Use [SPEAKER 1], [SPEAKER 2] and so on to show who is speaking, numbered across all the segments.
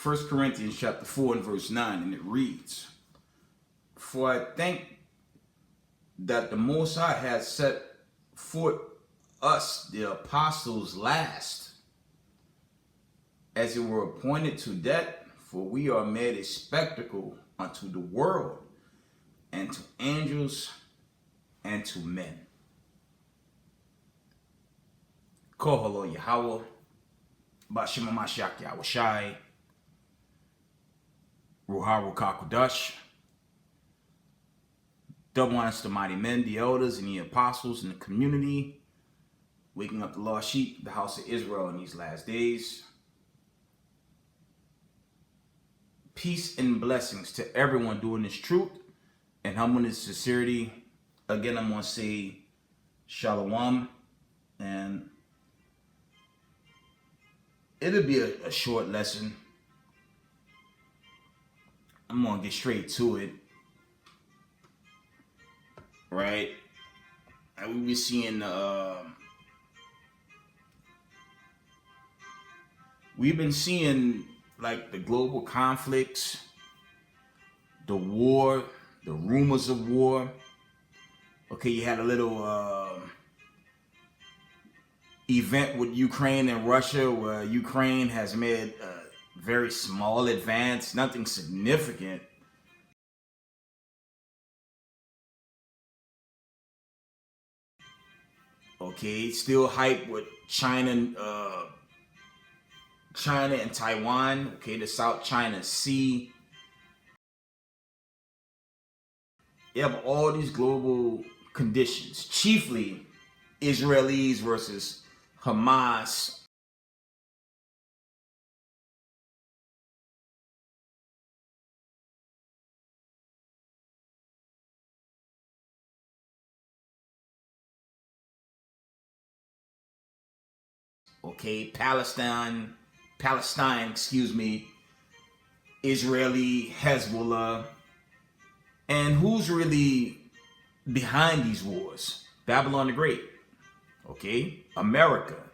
[SPEAKER 1] 1 Corinthians chapter 4 and verse 9, and it reads, "For I think that the Most High has set forth us, the apostles, last, as it were appointed to death, for we are made a spectacle unto the world, and to angels, and to men." Koholo Yahweh, Bashima Mashiach Yahushai, Ruharu Kakudash. Double honors to mighty men, the elders, and the apostles in the community, waking up the lost sheep, the house of Israel in these last days. Peace and blessings to everyone doing this truth and humbleness, sincerity. Again, I'm going to say Shalom, and it'll be a short lesson. I'm going to get straight to it. Right? And we be seeing we've been seeing like the global conflicts, the war, the rumors of war. Okay, you had a little event with Ukraine and Russia where Ukraine has made a very small advance, nothing significant. Okay, still hype with China and Taiwan. Okay, the South China Sea. You have all these global conditions, chiefly Israelis versus Hamas. Okay, Palestine, Israeli, Hezbollah. And who's really behind these wars? Babylon the Great. Okay, America.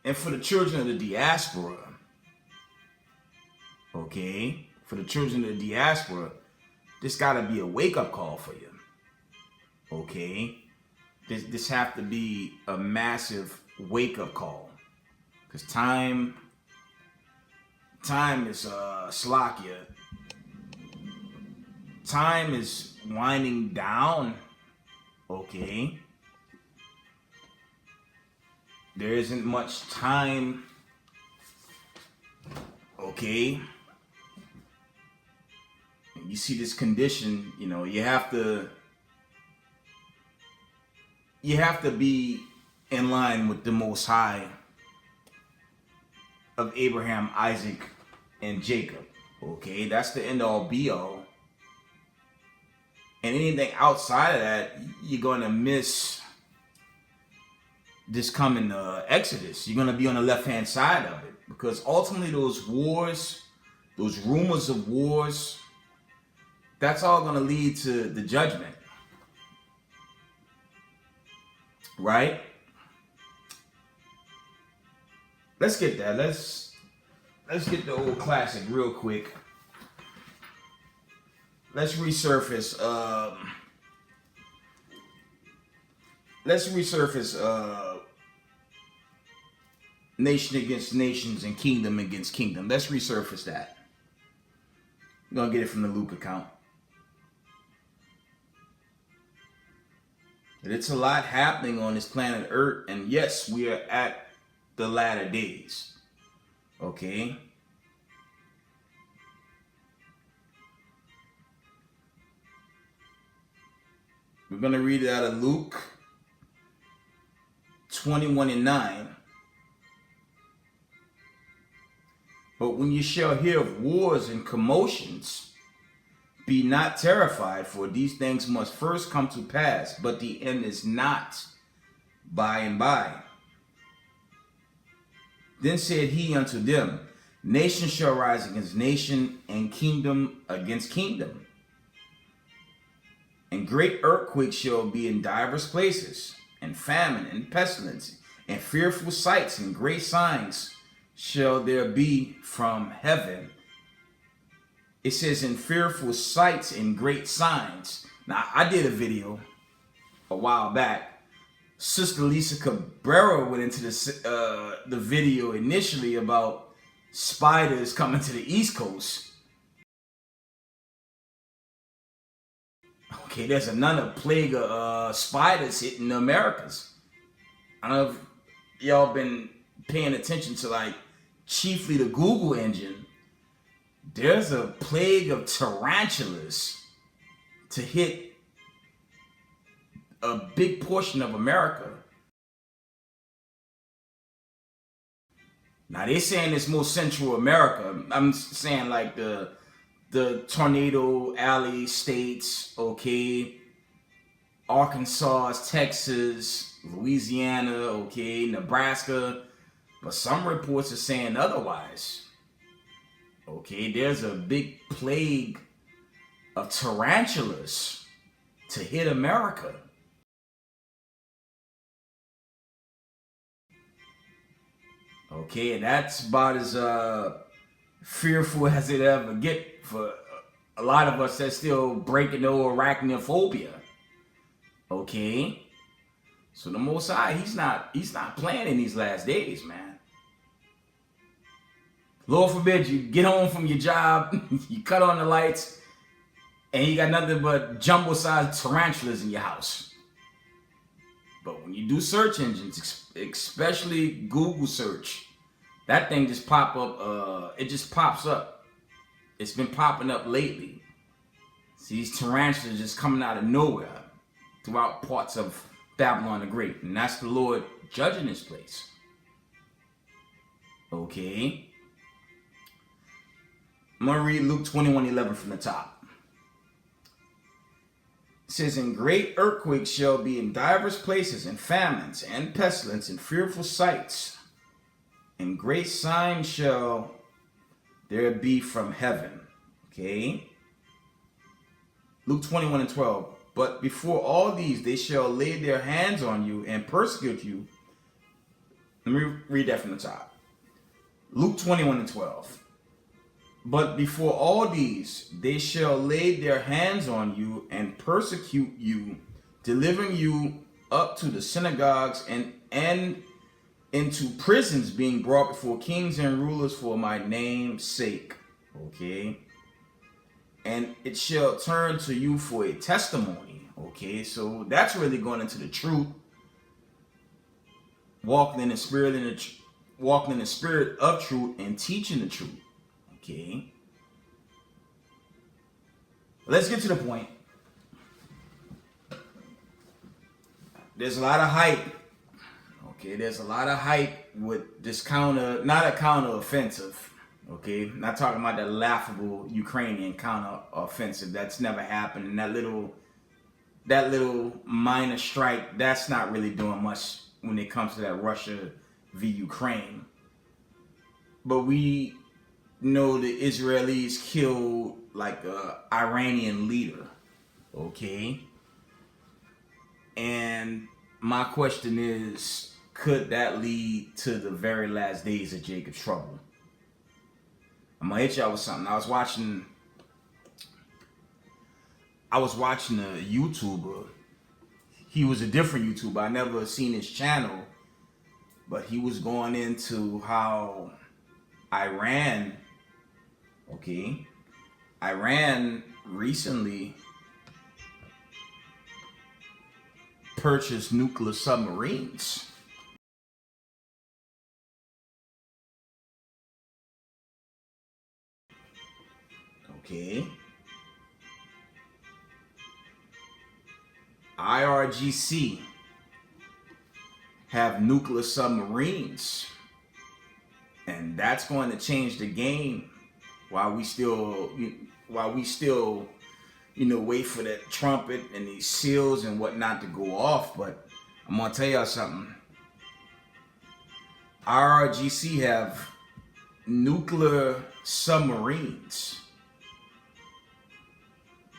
[SPEAKER 1] And for the children of the diaspora, okay, this gotta be a wake-up call for you. Okay? This have to be a massive wake-up call. Because time is slakia. Time is winding down. Okay. There isn't much time. Okay. You see this condition, you know, you have to be in line with the Most High of Abraham, Isaac, and Jacob. Okay, that's the end all be all. And anything outside of that, you're gonna miss this coming Exodus. You're gonna be on the left-hand side of it, because ultimately those wars, those rumors of wars, that's all gonna lead to the judgment. Right? Let's get that. Let's get the old classic real quick. Let's resurface nation against nations and kingdom against kingdom. Let's resurface that. I'm gonna get it from the Luke account. It's a lot happening on this planet Earth, and yes, we are at the latter days. Okay? We're going to read it out of Luke 21:9. "But when you shall hear of wars and commotions, be not terrified, for these things must first come to pass, but the end is not by and by. Then said he unto them, Nation shall rise against nation, and kingdom against kingdom. And great earthquakes shall be in divers places, and famine, and pestilence, and fearful sights, and great signs shall there be from heaven. It says in fearful sights and great signs. Now, I did a video a while back. Sister Lisa Cabrera went into the video initially about spiders coming to the East Coast. Okay, there's another plague of spiders hitting the Americas. I don't know if y'all been paying attention to, like, chiefly the Google engine. There's a plague of tarantulas to hit a big portion of America. Now they're saying it's more Central America. I'm saying like the tornado alley states, okay, Arkansas, Texas, Louisiana, okay, Nebraska, but some reports are saying otherwise. Okay, there's a big plague of tarantulas to hit America. Okay, and that's about as fearful as it ever get for a lot of us that's still breaking the arachnophobia. Okay, so the Most High, he's not playing in these last days, man. Lord forbid you get home from your job, you cut on the lights, and you got nothing but jumbo-sized tarantulas in your house. But when you do search engines, especially Google search, that thing just pop up. It just pops up. It's been popping up lately. See, these tarantulas just coming out of nowhere throughout parts of Babylon the Great, and that's the Lord judging this place. Okay. I'm going to read Luke 21:11 from the top. It says, and great earthquakes shall be in divers places, and famines, and pestilence, and fearful sights, and great signs shall there be from heaven. Okay. Luke 21:12. But before all these, they shall lay their hands on you and persecute you. Let me read that from the top. Luke 21:12. But before all these, they shall lay their hands on you and persecute you, delivering you up to the synagogues and into prisons, being brought before kings and rulers for my name's sake. Okay. And it shall turn to you for a testimony. Okay, so that's really going into the truth. Walking in the spirit, walking in the spirit of truth and teaching the truth. Okay. Let's get to the point. There's a lot of hype. Okay, there's a lot of hype with this not a counter offensive. Okay, not talking about the laughable Ukrainian counter offensive. That's never happened. And that little minor strike, that's not really doing much when it comes to that Russia v Ukraine. But we know the Israelis killed like a Iranian leader. Okay, and my question is, could that lead to the very last days of Jacob's trouble? I'm gonna hit y'all with something. I was watching a YouTuber. He was a different YouTuber. I never seen his channel, but he was going into how Iran recently purchased nuclear submarines. Okay. IRGC have nuclear submarines, and that's going to change the game while we still wait for that trumpet and these seals and whatnot to go off. But I'm gonna tell y'all something. IRGC have nuclear submarines.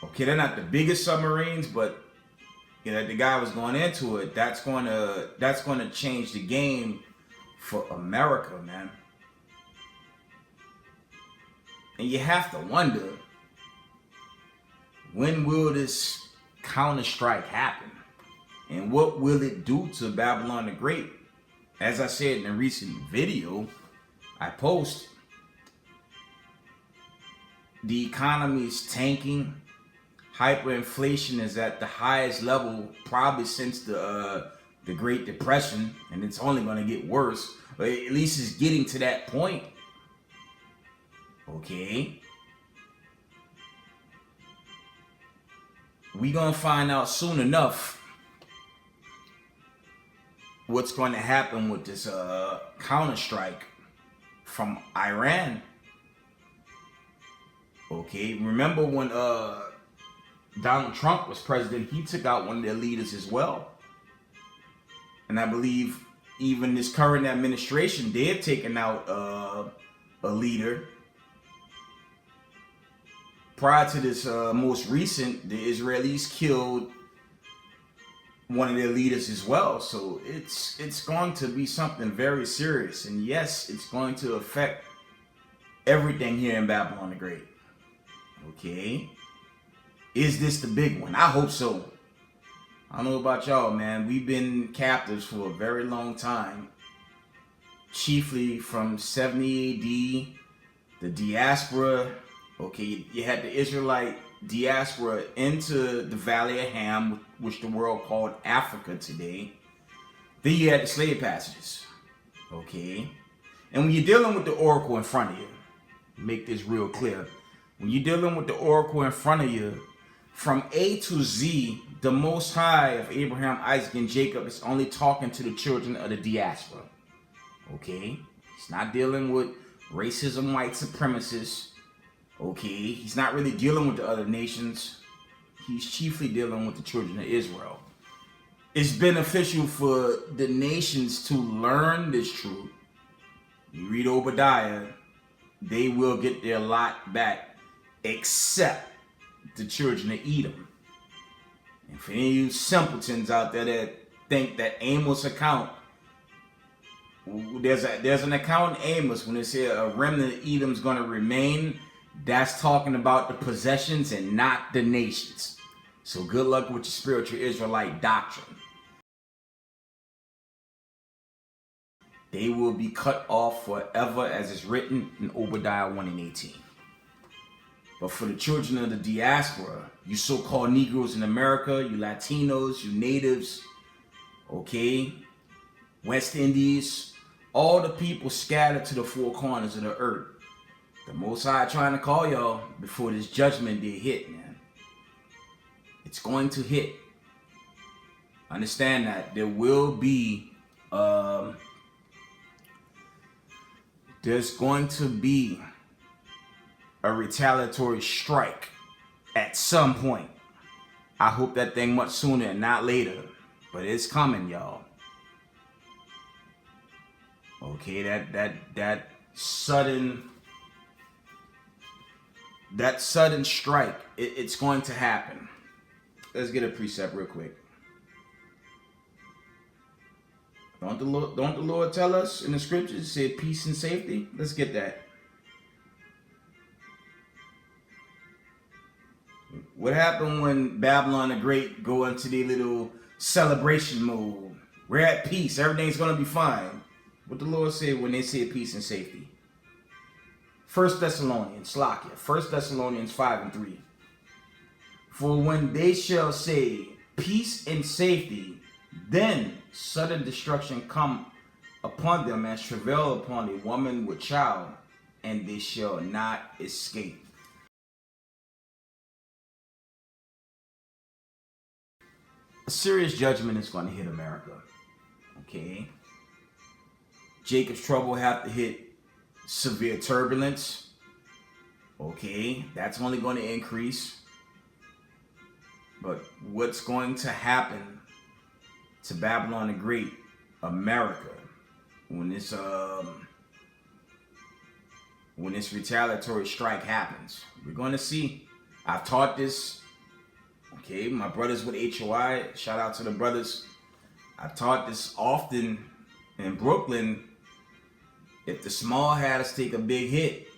[SPEAKER 1] Okay, they're not the biggest submarines, but the guy was going into it. That's gonna change the game for America, man. And you have to wonder, when will this counter-strike happen? And what will it do to Babylon the Great? As I said in a recent video I posted, the economy is tanking. Hyperinflation is at the highest level probably since the Great Depression, and it's only going to get worse. But at least it's getting to that point. Okay. We're going to find out soon enough what's going to happen with this counter-strike from Iran. Okay, remember when Donald Trump was president, he took out one of their leaders as well. And I believe even this current administration, they've taken out a leader. Prior to this most recent, the Israelis killed one of their leaders as well. So it's going to be something very serious. And yes, it's going to affect everything here in Babylon the Great. Okay. Is this the big one? I hope so. I don't know about y'all, man. We've been captives for a very long time. Chiefly from 70 AD, the diaspora. Okay, you had the Israelite diaspora into the Valley of Ham, which the world called Africa today. Then you had the slave passages. Okay. And when you're dealing with the oracle in front of you, make this real clear. When you're dealing with the oracle in front of you, from A to Z, the Most High of Abraham, Isaac, and Jacob is only talking to the children of the diaspora. Okay? He's not dealing with racism, white supremacists. Okay? He's not really dealing with the other nations. He's chiefly dealing with the children of Israel. It's beneficial for the nations to learn this truth. You read Obadiah, they will get their lot back, except the children of Edom. And for any of you simpletons out there that think that Amos account, there's an account in Amos when they say a remnant of Edom's going to remain, that's talking about the possessions and not the nations. So good luck with your spiritual Israelite doctrine. They will be cut off forever, as is written in Obadiah 1:18. But for the children of the diaspora, you so-called Negroes in America, you Latinos, you natives, okay, West Indies, all the people scattered to the four corners of the earth. The Most High trying to call y'all before this judgment day hit, man. It's going to hit. Understand that there will be there's going to be a retaliatory strike at some point. I hope that thing much sooner and not later, but it's coming, y'all. Okay, that sudden strike, it's going to happen. Let's get a precept real quick. Don't the Lord tell us in the scriptures, it said peace and safety? Let's get that. What happened when Babylon the Great go into their little celebration mode? We're at peace. Everything's going to be fine. What the Lord said when they said peace and safety. 1 Thessalonians 5:3. For when they shall say peace and safety, then sudden destruction come upon them as travail upon a woman with child, and they shall not escape. A serious judgment is going to hit America. Okay? Jacob's trouble have to hit severe turbulence. Okay? That's only going to increase. But what's going to happen to Babylon the Great, America, when this retaliatory strike happens? We're going to see. I've taught this. Okay, my brothers with HOI, shout out to the brothers. I taught this often in Brooklyn. If the small hatters take a big hit,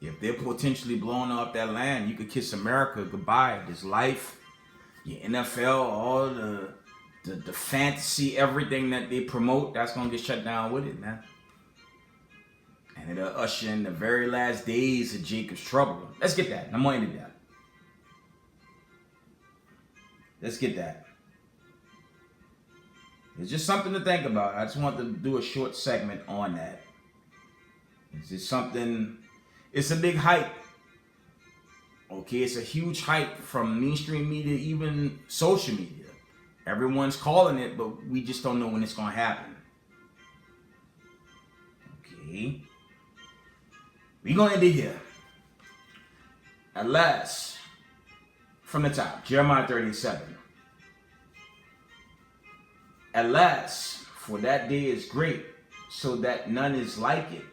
[SPEAKER 1] If they're potentially blowing up that land, you could kiss America goodbye. This life, your NFL, all the fantasy, everything that they promote, that's gonna get shut down with it, man. And it'll usher in the very last days of Jacob's trouble. Let's get that. I'm going into that. Let's get that. It's just something to think about. I just want to do a short segment on that. It's just something, it's a big hype. Okay, it's a huge hype from mainstream media, even social media. Everyone's calling it, but we just don't know when it's going to happen. Okay. We're going to end it here. At last, from the top, Jeremiah 37. At last, for that day is great, so that none is like it.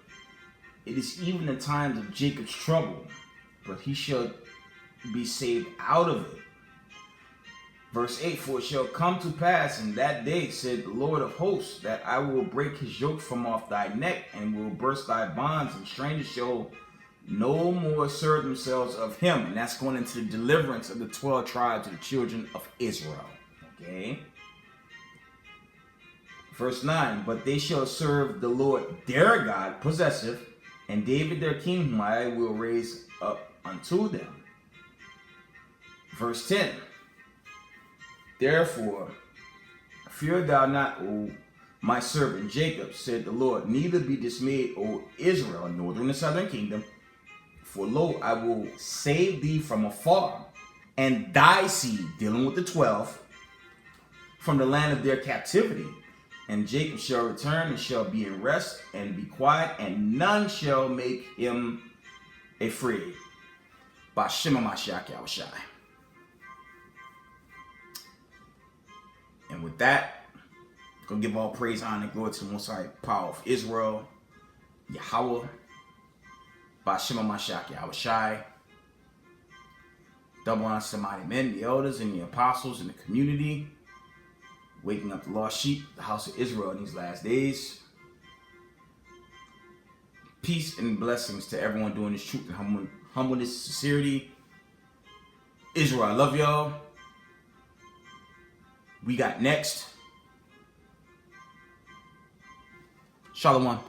[SPEAKER 1] It is even in times of Jacob's trouble, but he shall be saved out of it. Verse 8, for it shall come to pass in that day, said the Lord of hosts, that I will break his yoke from off thy neck, and will burst thy bonds, and strangers shall no more serve themselves of him. And that's going into the deliverance of the 12 tribes of the children of Israel. Okay. Verse 9, but they shall serve the Lord their God, possessive, and David their king, whom I will raise up unto them. Verse 10, therefore, fear thou not, O my servant Jacob, said the Lord, neither be dismayed, O Israel, northern and southern kingdom, for lo, I will save thee from afar, and thy seed, dealing with the 12, from the land of their captivity. And Jacob shall return and shall be in rest and be quiet, and none shall make him afraid. B'Shem HaMashiach Yahushai. And with that, I'm going to give all praise, honor, and glory to the Most High power of Israel, Yahweh, B'Shem HaMashiach Yahushai. Double honor to the mighty men, the elders, and the apostles in the community, waking up the lost sheep, the house of Israel in these last days. Peace and blessings to everyone doing this truth and humbleness, sincerity. Israel, I love y'all. We got next. Shalom.